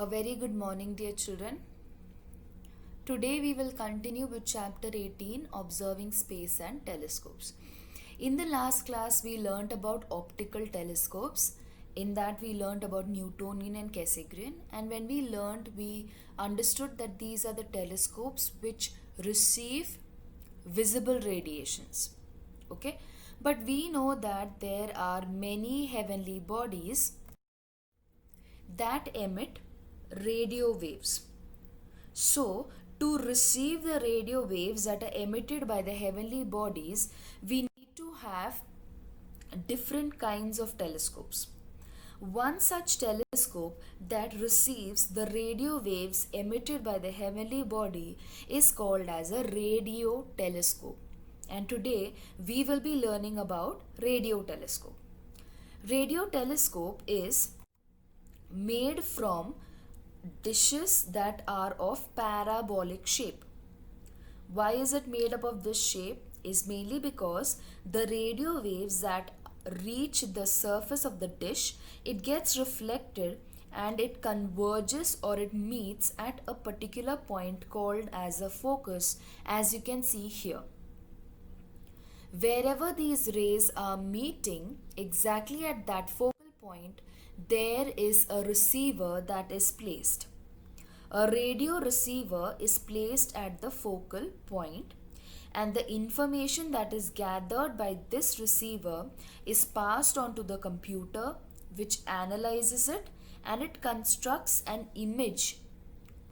A very good morning, dear children. Today we will continue with chapter 18, Observing Space and Telescopes. In the last class, we learnt about optical telescopes. In that, we learnt about Newtonian and Cassegrain. And when we learnt, we understood that these are the telescopes which receive visible radiations. Okay? But we know that there are many heavenly bodies that emit radio waves. So, to receive the radio waves that are emitted by the heavenly bodies, we need to have different kinds of telescopes. One such telescope that receives the radio waves emitted by the heavenly body is called as a radio telescope. And today we will be learning about radio telescope. Radio telescope is made from dishes that are of parabolic shape. Why is it made up of this shape? Is mainly because the radio waves that reach the surface of the dish, it gets reflected and it converges or it meets at a particular point called as a focus, as you can see here. Wherever these rays are meeting, exactly at that focal point, there is a receiver that is placed. A radio receiver is placed at the focal point, and the information that is gathered by this receiver is passed on to the computer, which analyzes it and it constructs an image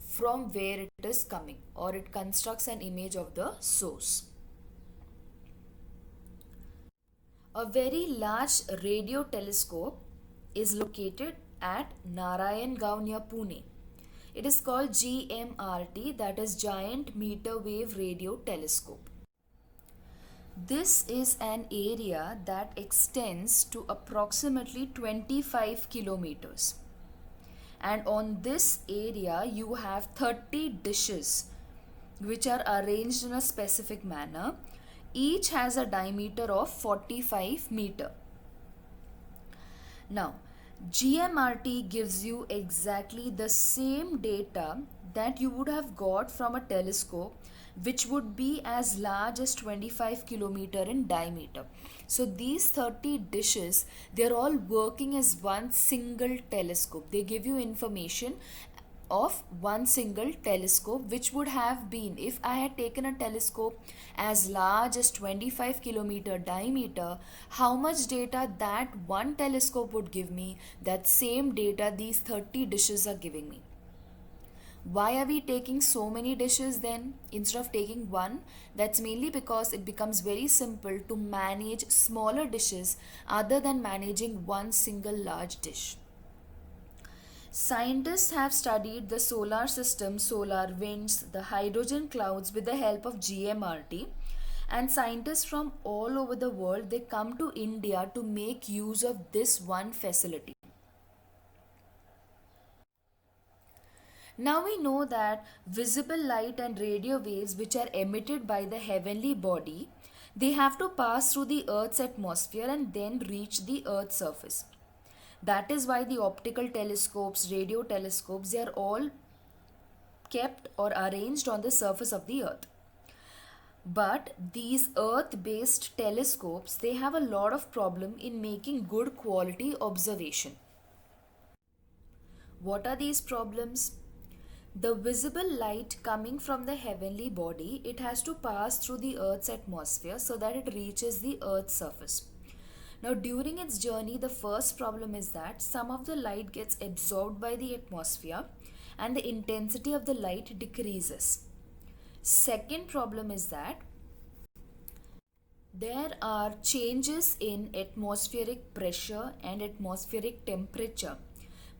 from where it is coming, or it constructs an image of the source. A very large radio telescope is located at Narayangaon near Pune. It is called GMRT, that is Giant Meter Wave Radio Telescope. This is an area that extends to approximately 25 kilometers. And on this area, you have 30 dishes which are arranged in a specific manner. Each has a diameter of 45 meter. Now, GMRT gives you exactly the same data that you would have got from a telescope which would be as large as 25 kilometer in diameter. So these 30 dishes, they're all working as one single telescope. They give you information of one single telescope, which would have been, if I had taken a telescope as large as 25 kilometer diameter, how much data that one telescope would give me, that same data these 30 dishes are giving me. Why are we taking so many dishes then instead of taking one? That's mainly because it becomes very simple to manage smaller dishes other than managing one single large dish. Scientists have studied the solar system, solar winds, the hydrogen clouds with the help of GMRT, and scientists from all over the world, they come to India to make use of this one facility. Now we know that visible light and radio waves which are emitted by the heavenly body, they have to pass through the Earth's atmosphere and then reach the Earth's surface. That is why the optical telescopes, radio telescopes, they are all kept or arranged on the surface of the Earth. But these Earth-based telescopes, they have a lot of problem in making good quality observation. What are these problems? The visible light coming from the heavenly body, it has to pass through the Earth's atmosphere so that it reaches the Earth's surface. Now, during its journey, the first problem is that some of the light gets absorbed by the atmosphere and the intensity of the light decreases. Second problem is that there are changes in atmospheric pressure and atmospheric temperature.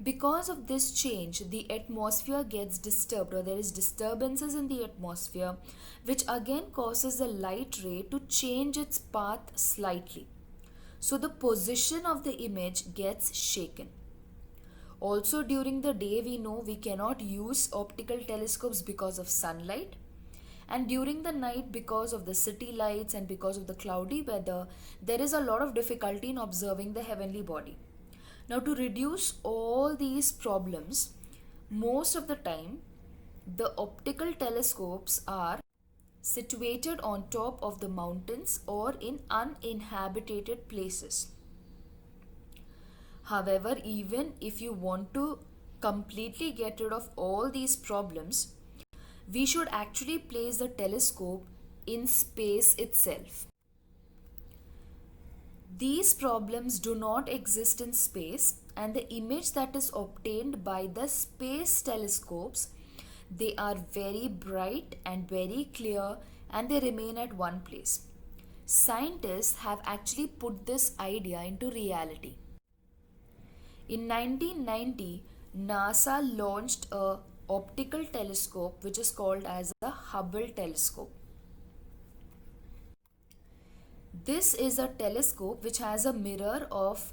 Because of this change, the atmosphere gets disturbed, or there is disturbances in the atmosphere, which again causes the light ray to change its path slightly. So the position of the image gets shaken. Also, during the day, we know we cannot use optical telescopes because of sunlight. And during the night, because of the city lights and because of the cloudy weather, there is a lot of difficulty in observing the heavenly body. Now, to reduce all these problems, Most of the time, the optical telescopes are situated on top of the mountains or in uninhabited places. However, even if you want to completely get rid of all these problems, we should actually place the telescope in space itself. These problems do not exist in space, and the image that is obtained by the space telescopes, they are very bright and very clear, and they remain at one place. Scientists have actually put this idea into reality. In 1990, NASA launched a optical telescope which is called as the Hubble telescope. This is a telescope which has a mirror of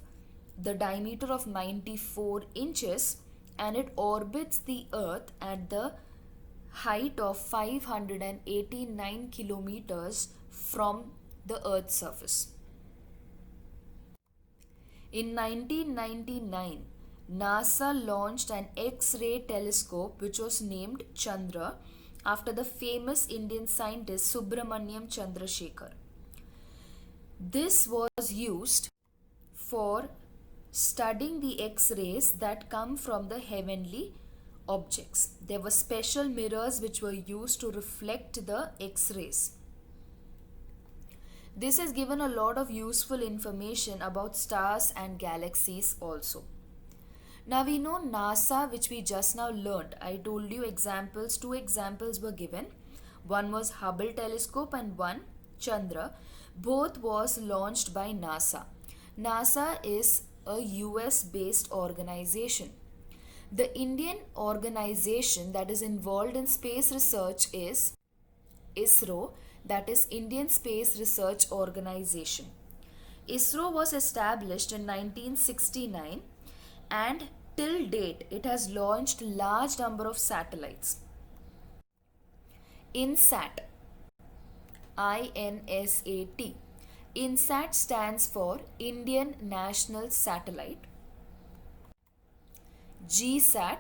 the diameter of 94 inches, and it orbits the earth at the height of 589 kilometers from the earth's surface. In 1999, NASA launched an X-ray telescope which was named Chandra after the famous Indian scientist Subramaniam Chandrasekhar. This was used for studying the X-rays that come from the heavenly objects. There were special mirrors which were used to reflect the X-rays. This has given a lot of useful information about stars and galaxies also. Now we know NASA, which we just now learned. I told you examples, two examples were given. One was Hubble telescope and one Chandra. Both was launched by NASA. NASA is a US based organization. The Indian organization that is involved in space research is ISRO, that is Indian Space Research Organization. ISRO was established in 1969, and till date it has launched large number of satellites. INSAT, INSAT. INSAT stands for Indian National Satellite. GSAT,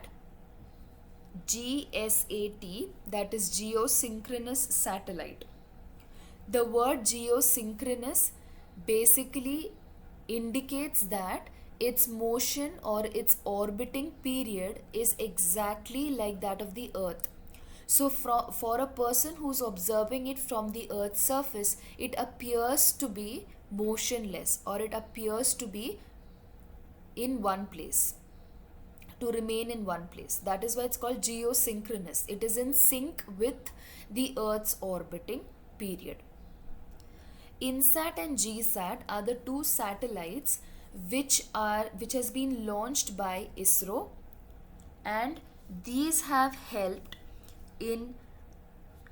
GSAT, that is Geosynchronous Satellite. The word geosynchronous basically indicates that its motion or its orbiting period is exactly like that of the earth. So for a person who's observing it from the earth's surface, it appears to be motionless, or it appears to be in one place, to remain in one place. That is why it's called geosynchronous. It is in sync with the earth's orbiting period. INSAT and GSAT are the two satellites which has been launched by ISRO, and these have helped in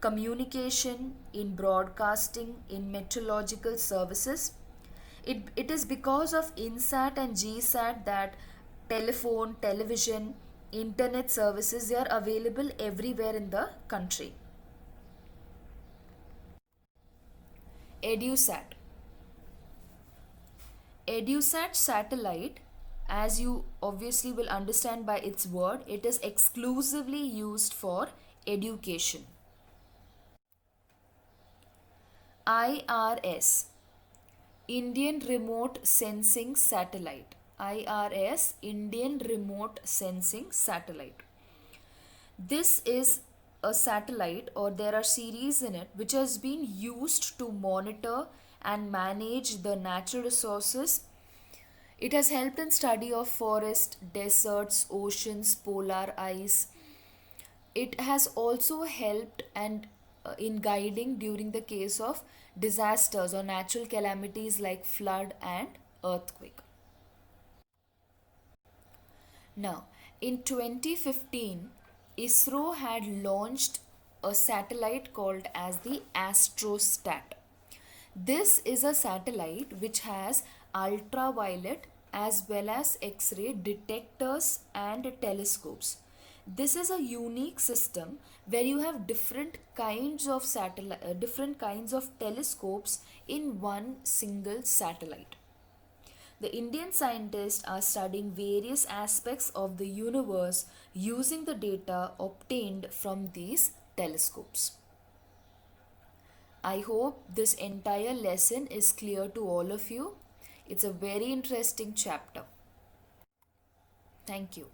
communication, in broadcasting, in meteorological services. It is because of INSAT and GSAT that telephone, television, internet services, they are available everywhere in the country. EduSat. EduSat satellite, as you obviously will understand by its word, it is exclusively used for education. IRS, Indian Remote Sensing Satellite. IRS, Indian Remote Sensing Satellite. This is a satellite, or there are series in it, which has been used to monitor and manage the natural resources. It has helped in study of forest, deserts, oceans, polar ice. It has also helped and in guiding during the case of disasters or natural calamities like flood and earthquake. Now, in 2015, ISRO had launched a satellite called as the Astrostat. This is a satellite which has ultraviolet as well as X-ray detectors and telescopes. This is a unique system where you have different kinds of telescopes in one single satellite. The Indian scientists are studying various aspects of the universe using the data obtained from these telescopes. I hope this entire lesson is clear to all of you. It's a very interesting chapter. Thank you.